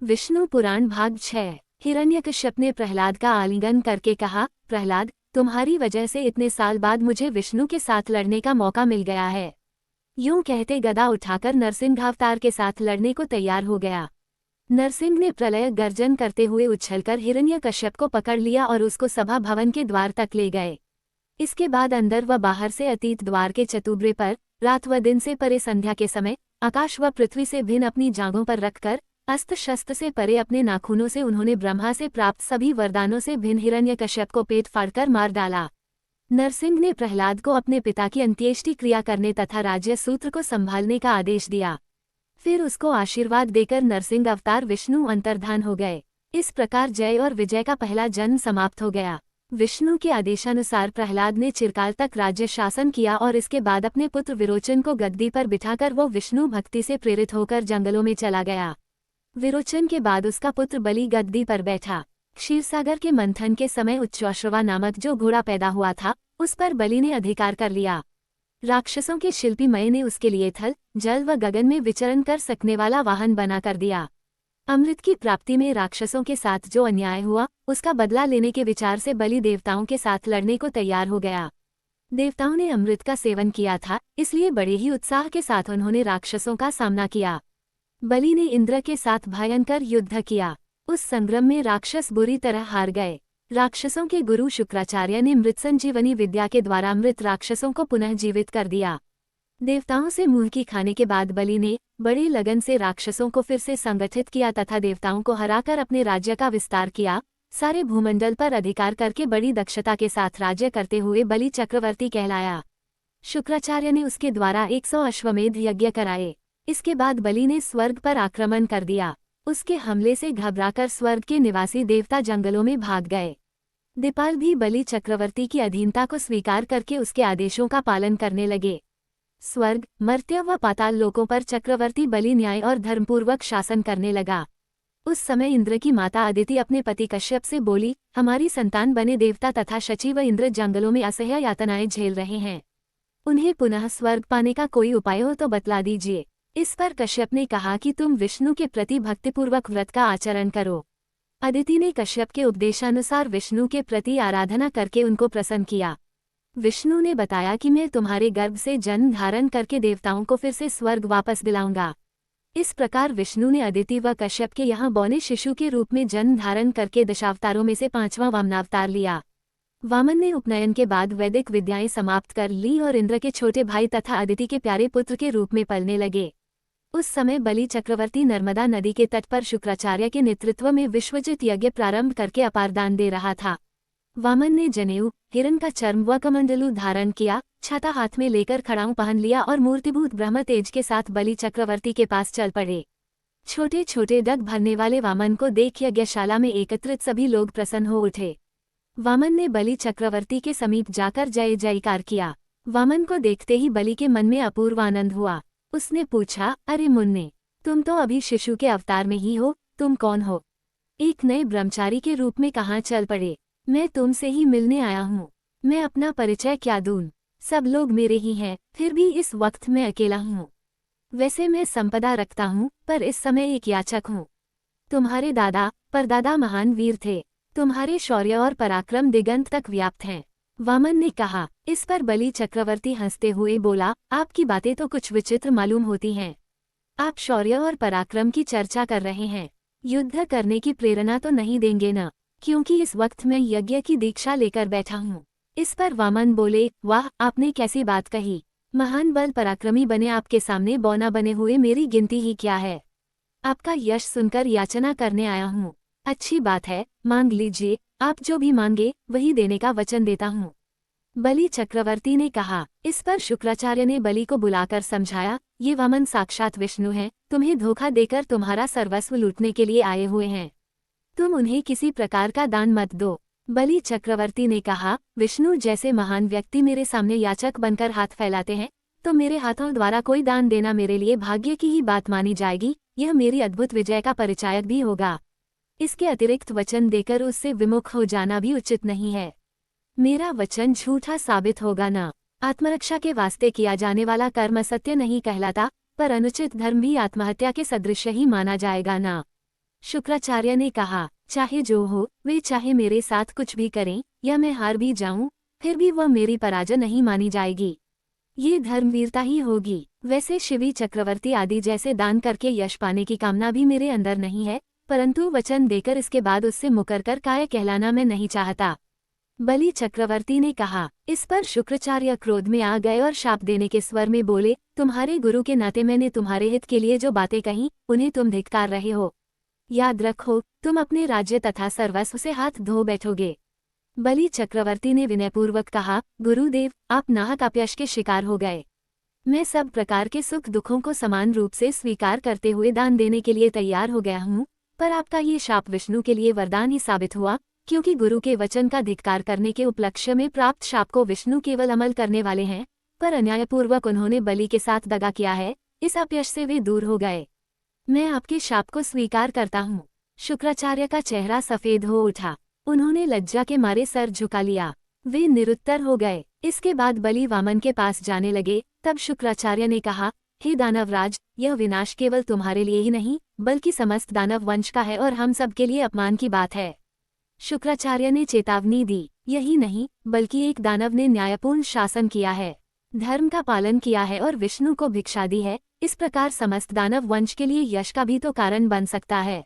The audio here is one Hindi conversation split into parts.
विष्णु पुराण भाग 6। हिरण्यकश्यप ने प्रहलाद का आलिंगन करके कहा, प्रहलाद, तुम्हारी वजह से इतने साल बाद मुझे विष्णु के साथ लड़ने का मौका मिल गया है। यूं कहते गदा उठाकर नरसिंहावतार के साथ लड़ने को तैयार हो गया। नरसिंह ने प्रलय गर्जन करते हुए उछलकर हिरण्यकश्यप को पकड़ लिया और उसको सभा भवन के द्वार तक ले गए। इसके बाद अंदर व बाहर से अतीत द्वार के चतुर्भुज पर, रात व दिन से परे संध्या के समय, आकाश व पृथ्वी से भिन्न अपनी जांघों पर रखकर, अस्त्र शस्त्र से परे अपने नाखूनों से उन्होंने ब्रह्मा से प्राप्त सभी वरदानों से भिन्न हिरण्यकश्यप को पेट फाड़कर मार डाला। नरसिंह ने प्रहलाद को अपने पिता की अंत्येष्टि क्रिया करने तथा राज्य सूत्र को संभालने का आदेश दिया। फिर उसको आशीर्वाद देकर नरसिंह अवतार विष्णु अंतर्धान हो गए। इस प्रकार जय और विजय का पहला जन्म समाप्त हो गया। विष्णु के आदेशानुसार प्रहलाद ने चिरकाल तक राज्य शासन किया और इसके बाद अपने पुत्र विरोचन को गद्दी पर बिठाकर वो विष्णु भक्ति से प्रेरित होकर जंगलों में चला गया। विरोचन के बाद उसका पुत्र बलि गद्दी पर बैठा। क्षीरसागर के मंथन के समय उच्चश्रवा नामक जो घोड़ा पैदा हुआ था, उस पर बलि ने अधिकार कर लिया। राक्षसों के शिल्पी मय ने उसके लिए थल, जल व गगन में विचरण कर सकने वाला वाहन बना कर दिया। अमृत की प्राप्ति में राक्षसों के साथ जो अन्याय हुआ, उसका बदला लेने के विचार से बलि देवताओं के साथ लड़ने को तैयार हो गया। देवताओं ने अमृत का सेवन किया था, इसलिए बड़े ही उत्साह के साथ उन्होंने राक्षसों का सामना किया। बलि ने इंद्र के साथ भयंकर युद्ध किया। उस संग्राम में राक्षस बुरी तरह हार गए। राक्षसों के गुरु शुक्राचार्य ने मृत संजीवनी विद्या के द्वारा मृत राक्षसों को पुनः जीवित कर दिया। देवताओं से मुंह की खाने के बाद बलि ने बड़ी लगन से राक्षसों को फिर से संगठित किया तथा देवताओं को हराकर अपने राज्य का विस्तार किया। सारे भूमंडल पर अधिकार करके बड़ी दक्षता के साथ राज्य करते हुए बलि चक्रवर्ती कहलाया। शुक्राचार्य ने उसके द्वारा 100 अश्वमेध यज्ञ कराए। इसके बाद बलि ने स्वर्ग पर आक्रमण कर दिया। उसके हमले से घबराकर स्वर्ग के निवासी देवता जंगलों में भाग गए। दिपाल भी बलि चक्रवर्ती की अधीनता को स्वीकार करके उसके आदेशों का पालन करने लगे। स्वर्ग, मर्त्य व पाताल लोकों पर चक्रवर्ती बलि न्याय और धर्मपूर्वक शासन करने लगा। उस समय इंद्र की माता अदिति अपने पति कश्यप से बोली, हमारी संतान बने देवता तथा शची व इंद्र जंगलों में असह्य यातनाएं झेल रहे हैं। उन्हें पुनः स्वर्ग पाने का कोई उपाय हो तो बतला दीजिए। इस पर कश्यप ने कहा कि तुम विष्णु के प्रति भक्तिपूर्वक व्रत का आचरण करो। अदिति ने कश्यप के उपदेशानुसार विष्णु के प्रति आराधना करके उनको प्रसन्न किया। विष्णु ने बताया कि मैं तुम्हारे गर्भ से जन्म धारण करके देवताओं को फिर से स्वर्ग वापस दिलाऊंगा। इस प्रकार विष्णु ने अदिति व कश्यप के यहाँ बौने शिशु के रूप में जन्म धारण करके दशावतारों में से 5वां वामनावतार लिया। वामन ने उपनयन के बाद वैदिक विद्याएं समाप्त कर ली और इंद्र के छोटे भाई तथा अदिति के प्यारे पुत्र के रूप में पलने लगे। उस समय बलि चक्रवर्ती नर्मदा नदी के तट पर शुक्राचार्य के नेतृत्व में विश्वजित यज्ञ प्रारंभ करके अपार दान दे रहा था। वामन ने जनेऊ, हिरण का चर्म व कमंडलू धारण किया, छाता हाथ में लेकर खड़ाऊ पहन लिया और मूर्तिभूत ब्रह्म तेज के साथ बलि चक्रवर्ती के पास चल पड़े। छोटे छोटे डग भरने वाले वामन को देख यज्ञशाला में एकत्रित सभी लोग प्रसन्न हो उठे। वामन ने बलि चक्रवर्ती के समीप जाकर जय जयकार किया। वामन को देखते ही बलि के मन में अपूर्व आनंद हुआ। उसने पूछा, अरे मुन्ने, तुम तो अभी शिशु के अवतार में ही हो, तुम कौन हो? एक नए ब्रह्मचारी के रूप में कहाँ चल पड़े? मैं तुमसे ही मिलने आया हूँ। मैं अपना परिचय क्या दूँ? सब लोग मेरे ही हैं, फिर भी इस वक्त मैं अकेला हूँ। वैसे मैं संपदा रखता हूँ, पर इस समय एक याचक हूँ। तुम्हारे दादा परदादा महान वीर थे। तुम्हारे शौर्य और पराक्रम दिगंत तक व्याप्त हैं। वामन ने कहा। इस पर बलि चक्रवर्ती हंसते हुए बोला, आपकी बातें तो कुछ विचित्र मालूम होती हैं। आप शौर्य और पराक्रम की चर्चा कर रहे हैं, युद्ध करने की प्रेरणा तो नहीं देंगे न? क्योंकि इस वक्त मैं यज्ञ की दीक्षा लेकर बैठा हूँ। इस पर वामन बोले, वाह, आपने कैसी बात कही। महान बल पराक्रमी बने आपके सामने बौना बने हुए मेरी गिनती ही क्या है। आपका यश सुनकर याचना करने आया हूँ। अच्छी बात है, मांग लीजिए, आप जो भी मांगे वही देने का वचन देता हूँ। बलि चक्रवर्ती ने कहा। इस पर शुक्राचार्य ने बलि को बुलाकर समझाया, ये वामन साक्षात विष्णु हैं, तुम्हें धोखा देकर तुम्हारा सर्वस्व लूटने के लिए आए हुए हैं। तुम उन्हें किसी प्रकार का दान मत दो। बलि चक्रवर्ती ने कहा, विष्णु जैसे महान व्यक्ति मेरे सामने याचक बनकर हाथ फैलाते हैं, तो मेरे हाथों द्वारा कोई दान देना मेरे लिए भाग्य की ही बात मानी जाएगी। यह मेरी अद्भुत विजय का परिचायक भी होगा। इसके अतिरिक्त वचन देकर उससे विमुख हो जाना भी उचित नहीं है। मेरा वचन झूठा साबित होगा न। आत्मरक्षा के वास्ते किया जाने वाला कर्म सत्य नहीं कहलाता, पर अनुचित धर्म भी आत्महत्या के सदृश ही माना जाएगा न। शुक्राचार्य ने कहा, चाहे जो हो, वे चाहे मेरे साथ कुछ भी करें या मैं हार भी जाऊं, फिर भी वह मेरी पराजय नहीं मानी जाएगी। ये धर्मवीरता ही होगी। वैसे शिवी चक्रवर्ती आदि जैसे दान करके यश पाने की कामना भी मेरे अंदर नहीं है, परंतु वचन देकर इसके बाद उससे मुकर कर काय कहलाना मैं नहीं चाहता। बलि चक्रवर्ती ने कहा। इस पर शुक्राचार्य क्रोध में आ गए और शाप देने के स्वर में बोले, तुम्हारे गुरु के नाते मैंने तुम्हारे हित के लिए जो बातें कही उन्हें तुम धिक्कार रहे हो। याद रखो, तुम अपने राज्य तथा सर्वस्व से हाथ धो बैठोगे। बलि चक्रवर्ती ने विनयपूर्वक कहा, गुरुदेव, आप नाहक अपयश के शिकार हो गए। मैं सब प्रकार के सुख दुखों को समान रूप से स्वीकार करते हुए दान देने के लिए तैयार हो गया हूँ, पर आपका ये शाप विष्णु के लिए वरदान ही साबित हुआ, क्योंकि गुरु के वचन का धिक्कार करने के उपलक्ष्य में प्राप्त शाप को विष्णु केवल अमल करने वाले हैं, पर अन्यायपूर्वक उन्होंने बलि के साथ दगा किया है। इस अपयश से वे दूर हो गए। मैं आपके शाप को स्वीकार करता हूँ। शुक्राचार्य का चेहरा सफेद हो उठा। उन्होंने लज्जा के मारे सर झुका लिया। वे निरुत्तर हो गए। इसके बाद बलि वामन के पास जाने लगे। तब शुक्राचार्य ने कहा, हे दानवराज, यह विनाश केवल तुम्हारे लिए ही नहीं बल्कि समस्त दानव वंश का है और हम सब के लिए अपमान की बात है। शुक्राचार्य ने चेतावनी दी, यही नहीं बल्कि एक दानव ने न्यायपूर्ण शासन किया है, धर्म का पालन किया है और विष्णु को भिक्षा दी है। इस प्रकार समस्त दानव वंश के लिए यश का भी तो कारण बन सकता है।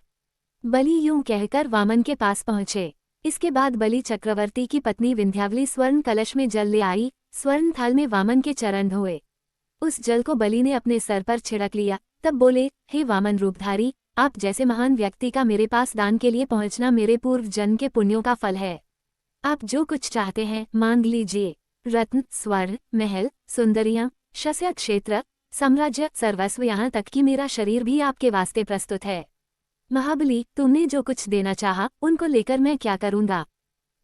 बलि यूं कहकर वामन के पास पहुंचे। इसके बाद बलि चक्रवर्ती की पत्नी विंध्यावली स्वर्ण कलश में जल ले आई। स्वर्ण थाल में वामन के चरण धोए। उस जल को बलि ने अपने सर पर छिड़क लिया। तब बोले, हे वामन रूपधारी, आप जैसे महान व्यक्ति का मेरे पास दान के लिए पहुंचना मेरे पूर्व जन्म के पुण्यों का फल है। आप जो कुछ चाहते हैं मांग लीजिए। रत्न, स्वर्ण, महल, सुंदरियां, शस्य क्षेत्र, साम्राज्य, सर्वस्व, यहाँ तक कि मेरा शरीर भी आपके वास्ते प्रस्तुत है। महाबली, तुमने जो कुछ देना चाहा उनको लेकर मैं क्या करूंगा।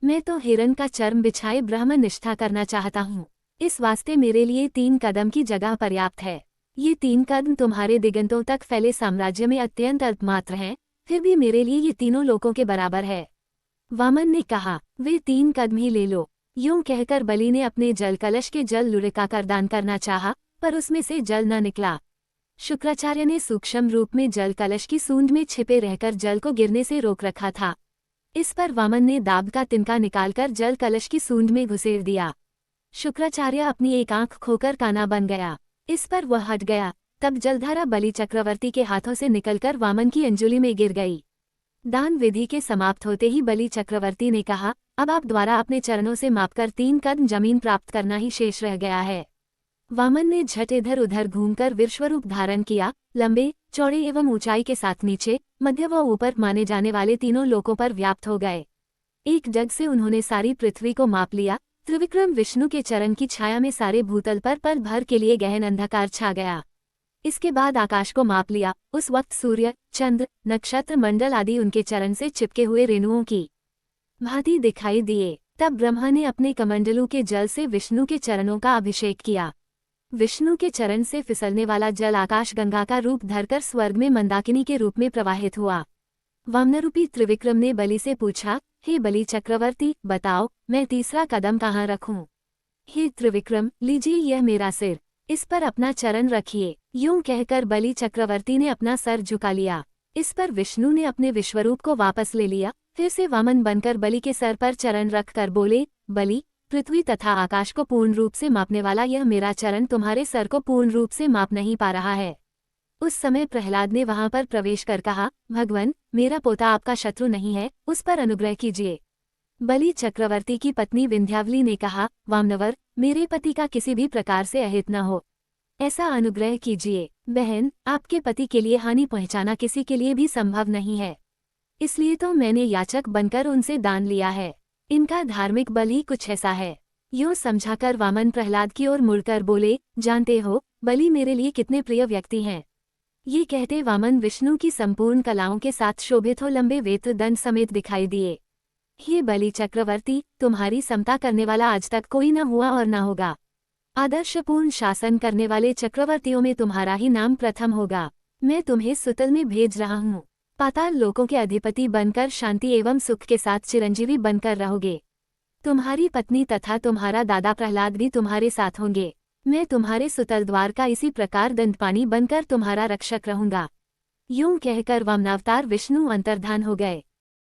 मैं तो हिरण का चर्म बिछाए ब्रह्म निष्ठा करना चाहता हूँ। इस वास्ते मेरे लिए 3 कदम की जगह पर्याप्त है। ये 3 कदम तुम्हारे दिगंतों तक फैले साम्राज्य में अत्यंत अल्पमात्र हैं, फिर भी मेरे लिए ये तीनों लोकों के बराबर है। वामन ने कहा, वे 3 कदम ही ले लो। यूं कहकर बलि ने अपने जल कलश के जल लुढ़काकर दान करना चाहा, पर उसमें से जल न निकला। शुक्राचार्य ने सूक्ष्म रूप में जल कलश की सूंड में छिपे रहकर जल को गिरने से रोक रखा था। इस पर वामन ने दाब का तिनका निकालकर जल कलश की सूंड में घुसेड़ दिया। शुक्राचार्य अपनी एक आंख खोकर काना बन गया। इस पर वह हट गया। तब जलधारा बलि चक्रवर्ती के हाथों से निकलकर वामन की अंजुलि में गिर गई। दान विधि के समाप्त होते ही बलि चक्रवर्ती ने कहा, अब आप द्वारा अपने चरणों से मापकर 3 कदम जमीन प्राप्त करना ही शेष रह गया है। वामन ने झट इधर उधर घूमकर विश्वरूप धारण किया। लंबे, चौड़े एवं ऊंचाई के साथ नीचे, मध्य व ऊपर माने जाने वाले तीनों लोकों पर व्याप्त हो गए। एक जग से उन्होंने सारी पृथ्वी को माप लिया। त्रिविक्रम विष्णु के चरण की छाया में सारे भूतल पर पल भर के लिए गहन अंधकार छा गया। इसके बाद आकाश को माप लिया। उस वक्त सूर्य, चंद्र, नक्षत्र मंडल आदि उनके चरण से चिपके हुए रेणुओं की भांति दिखाई दिए। तब ब्रह्मा ने अपने कमंडलू के जल से विष्णु के चरणों का अभिषेक किया। विष्णु के चरण से फिसलने वाला जल आकाश गंगा का रूप धरकर स्वर्ग में मंदाकिनी के रूप में प्रवाहित हुआ। वामनरूपी त्रिविक्रम ने बलि से पूछा, हे बलि चक्रवर्ती, बताओ मैं तीसरा कदम कहाँ रखूं। हे त्रिविक्रम, लीजिए यह मेरा सिर, इस पर अपना चरण रखिए। यूं कहकर बलि चक्रवर्ती ने अपना सर झुका लिया। इस पर विष्णु ने अपने विश्वरूप को वापस ले लिया। फिर से वामन बनकर बलि के सर पर चरण रखकर बोले, बलि, पृथ्वी तथा आकाश को पूर्ण रूप से मापने वाला यह मेरा चरण तुम्हारे सर को पूर्ण रूप से माप नहीं पा रहा है। उस समय प्रहलाद ने वहां पर प्रवेश कर कहा, भगवन, मेरा पोता आपका शत्रु नहीं है, उस पर अनुग्रह कीजिए। बलि चक्रवर्ती की पत्नी विंध्यावली ने कहा, वामनवर, मेरे पति का किसी भी प्रकार से अहित न हो, ऐसा अनुग्रह कीजिए। बहन, आपके पति के लिए हानि पहुंचाना किसी के लिए भी संभव नहीं है, इसलिए तो मैंने याचक बनकर उनसे दान लिया है। इनका धार्मिक बल ही कुछ ऐसा है। यूं समझाकर वामन प्रहलाद की ओर मुड़कर बोले, जानते हो बलि मेरे लिए कितने प्रिय व्यक्ति हैं। ये कहते वामन विष्णु की संपूर्ण कलाओं के साथ शोभित हो लंबे वेत्र दंड समेत दिखाई दिए। हे बलि चक्रवर्ती, तुम्हारी समता करने वाला आज तक कोई न हुआ और न होगा। आदर्शपूर्ण शासन करने वाले चक्रवर्तियों में तुम्हारा ही नाम प्रथम होगा। मैं तुम्हें सुतल में भेज रहा हूँ। पाताल लोकों के अधिपति बनकर शांति एवं सुख के साथ चिरंजीवी बनकर रहोगे। तुम्हारी पत्नी तथा तुम्हारा दादा प्रहलाद भी तुम्हारे साथ होंगे। मैं तुम्हारे सुतल द्वार का इसी प्रकार दंडपानी बनकर तुम्हारा रक्षक रहूंगा। यूं कहकर वामनावतार विष्णु अंतर्धान हो गए।